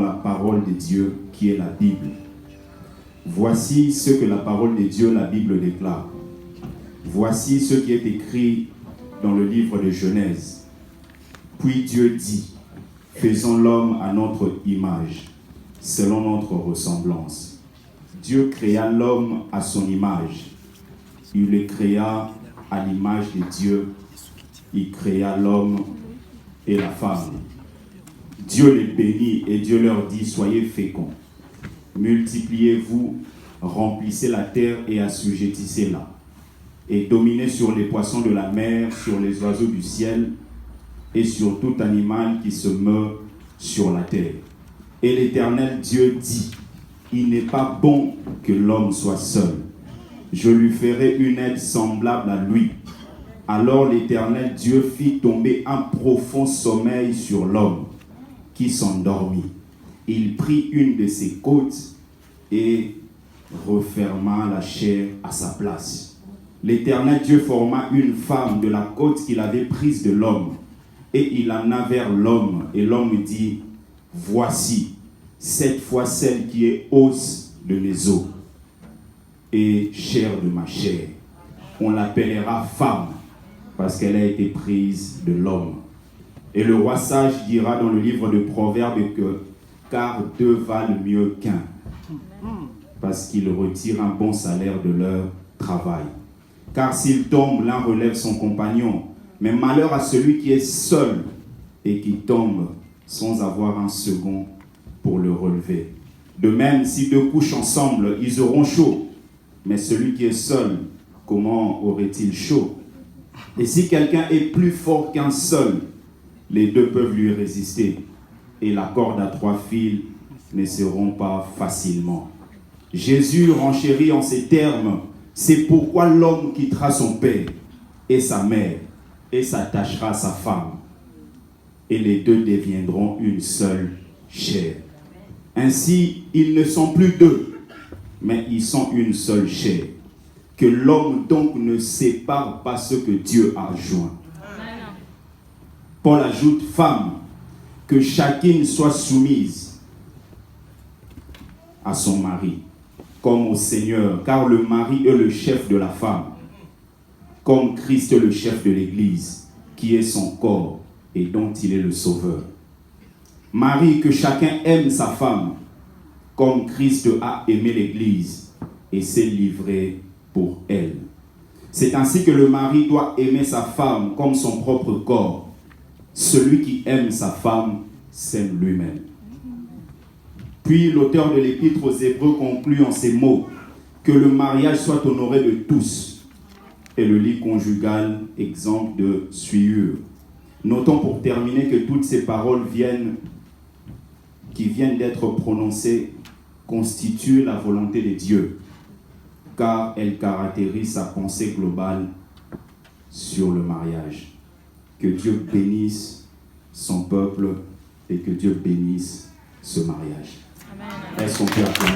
la parole de Dieu qui est la Bible. Voici ce que la parole de Dieu, la Bible, déclare. Voici ce qui est écrit dans le livre de Genèse. Puis Dieu dit, faisons l'homme à notre image, selon notre ressemblance. Dieu créa l'homme à son image. Il le créa à l'image de Dieu. Il créa l'homme et la femme. Dieu les bénit et Dieu leur dit, soyez féconds. Multipliez-vous, remplissez la terre et assujettissez-la. Et dominez sur les poissons de la mer, sur les oiseaux du ciel et sur tout animal qui se meut sur la terre. Et l'Éternel Dieu dit, il n'est pas bon que l'homme soit seul. Je lui ferai une aide semblable à lui. Alors l'Éternel Dieu fit tomber un profond sommeil sur l'homme qui s'endormit. Il prit une de ses côtes et referma la chair à sa place. L'Éternel Dieu forma une femme de la côte qu'il avait prise de l'homme, et il amena vers l'homme, et l'homme dit, voici, cette fois celle qui est os de mes os et chair de ma chair. On l'appellera femme, parce qu'elle a été prise de l'homme. Et le roi sage dira dans le livre de Proverbes que car deux valent mieux qu'un, parce qu'ils retirent un bon salaire de leur travail. Car s'il tombe, l'un relève son compagnon, mais malheur à celui qui est seul et qui tombe sans avoir un second pour le relever. De même, si deux couchent ensemble, ils auront chaud, mais celui qui est seul, comment aurait-il chaud? Et si quelqu'un est plus fort qu'un seul, les deux peuvent lui résister, et la corde à 3 fils ne se rompt pas facilement. Jésus renchérit en ces termes, c'est pourquoi l'homme quittera son père et sa mère et s'attachera à sa femme, et les deux deviendront une seule chair. Ainsi, ils ne sont plus deux, mais ils sont une seule chair. Que l'homme donc ne sépare pas ce que Dieu a joint. Paul ajoute, femme, que chacune soit soumise à son mari, comme au Seigneur, car le mari est le chef de la femme, comme Christ est le chef de l'Église, qui est son corps et dont il est le sauveur. Marie, que chacun aime sa femme, comme Christ a aimé l'Église et s'est livré pour elle. C'est ainsi que le mari doit aimer sa femme comme son propre corps. Celui qui aime sa femme s'aime lui-même. Puis l'auteur de l'Épître aux Hébreux conclut en ces mots, que le mariage soit honoré de tous et le lit conjugal exempt de souillure. Notons pour terminer que toutes ces paroles qui viennent d'être prononcées constituent la volonté de Dieu, car elles caractérisent sa pensée globale sur le mariage. Que Dieu bénisse son peuple et que Dieu bénisse ce mariage. Amen. Est-ce qu'on peut applaudir?